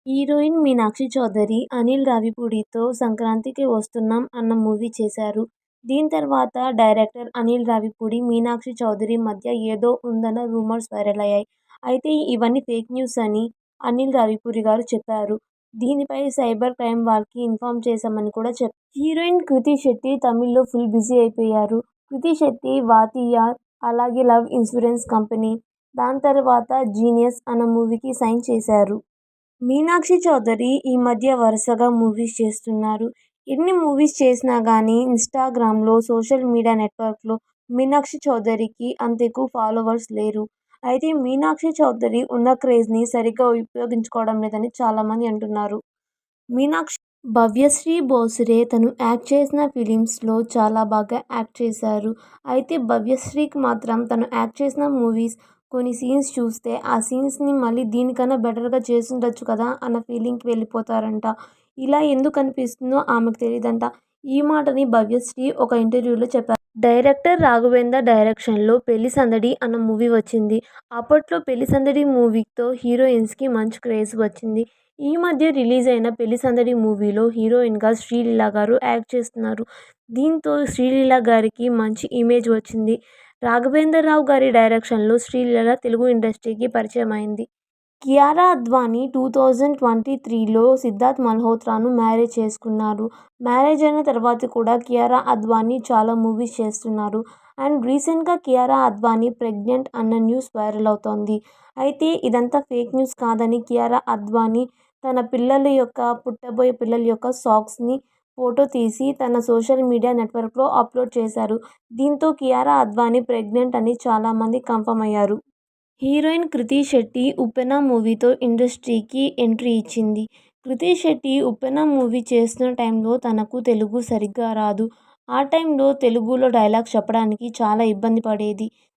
Heroine Meenakshi Chowdary, Anil రావిపూడితో 'సంక్రాంతికి వస్తున్నాం' అన్న మూవీ చేశారు. దీని తర్వాత డైరెక్టర్ అనిల్ రావిపూడి, మీనాక్షి చౌదరి మధ్య ఏదో ఉందన్న రూమర్స్ వైరల్ అయ్యాయి. అయితే ఇవన్నీ ఫేక్ న్యూస్ అని అనిల్ రావిపూడి గారు చెప్పారు. దీనిపై సైబర్ క్రైమ్ వాళ్ళకి ఇన్ఫార్మ్ చేశామని కూడా చెప్పారు. హీరోయిన్ కృతి శెట్టి తమిళ్లో ఫుల్ బిజీ అయిపోయారు. కృతి శెట్టి 'వాతియార్', అలాగే 'లవ్ ఇన్సూరెన్స్ కంపెనీ', దాని తర్వాత 'జీనియస్' అన్న మూవీకి సైన్ చేశారు. మీనాక్షి చౌదరి ఈ మధ్య వరుసగా మూవీస్ చేస్తున్నారు. ఎన్ని మూవీస్ చేసినా గానీ ఇన్‌స్టాగ్రామ్‌లో, సోషల్ మీడియా నెట్వర్క్‌లో మీనాక్షి చౌదరికి అంత ఎక్కువ ఫాలోవర్స్ లేరు. అయితే మీనాక్షి చౌదరి ఉన్న క్రేజ్‌ని సరిగ్గా ఉపయోగించుకోవడం లేదని చాలామంది అంటున్నారు. మీనాక్షి భవ్యశ్రీ భోసరే తను యాక్ట్ చేసిన ఫిలిమ్స్‌లో చాలా బాగా యాక్ట్ చేశారు. అయితే భవ్యశ్రీకి మాత్రం తను యాక్ట్ చేసిన మూవీస్ కొన్ని సీన్స్ చూస్తే ఆ సీన్స్‌ని మళ్ళీ దీనికన్నా బెటర్‌గా చేసుండొచ్చు కదా అన్న ఫీలింగ్‌కి వెళ్ళిపోతారంట. ఇలా ఎందుకు అనిపిస్తుందో ఆమెకు తెలీదంట. ఈ మాటని భవ్యశ్రీ ఒక ఇంటర్వ్యూలో చెప్పారు. డైరెక్టర్ రాఘవేందర్ డైరెక్షన్‌లో 'పెళ్లి సందడి' అన్న మూవీ వచ్చింది. అప్పట్లో 'పెళ్లి సందడి' మూవీతో హీరోయిన్స్‌కి మంచి క్రేజ్ వచ్చింది. ఈ మధ్య రిలీజ్ అయిన 'పెళ్లి సందడి' మూవీలో హీరోయిన్‌గా శ్రీలీల గారు యాక్ట్ చేస్తున్నారు. దీంతో శ్రీలీల గారికి మంచి ఇమేజ్ వచ్చింది. రాఘవేంద్ర రావు గారి డైరెక్షన్‌లో శ్రీలీల తెలుగు ఇండస్ట్రీకి పరిచయమైంది. కియారా అద్వానీ 2023లో సిద్ధార్థ్ మల్హోత్రాను మ్యారేజ్ చేసుకున్నారు. మ్యారేజ్ అయిన తర్వాత కూడా కియారా అద్వానీ చాలా మూవీస్ చేస్తున్నారు. అండ్ రీసెంట్‌గా కియారా అద్వానీ ప్రెగ్నెంట్ అన్న న్యూస్ వైరల్ అవుతోంది. అయితే ఇదంతా ఫేక్ న్యూస్ కాదని కియారా అద్వానీ తన పుట్టబోయే పిల్లల యొక్క సాక్స్‌ని ఫోటో తీసి తన సోషల్ మీడియా నెట్వర్క్‌లో అప్లోడ్ చేశారు. దీంతో కియారా అద్వానీ ప్రెగ్నెంట్ అని చాలామంది కన్ఫర్మ్ అయ్యారు. హీరోయిన్ కృతి శెట్టి 'ఉప్పెన' మూవీతో ఇండస్ట్రీకి ఎంట్రీ ఇచ్చింది. కృతి శెట్టి 'ఉప్పెన' మూవీ చేస్తున్న టైంలో తనకు తెలుగు సరిగ్గా రాదు. ఆ టైంలో తెలుగులో డైలాగ్స్ చెప్పడానికి చాలా ఇబ్బంది పడేది.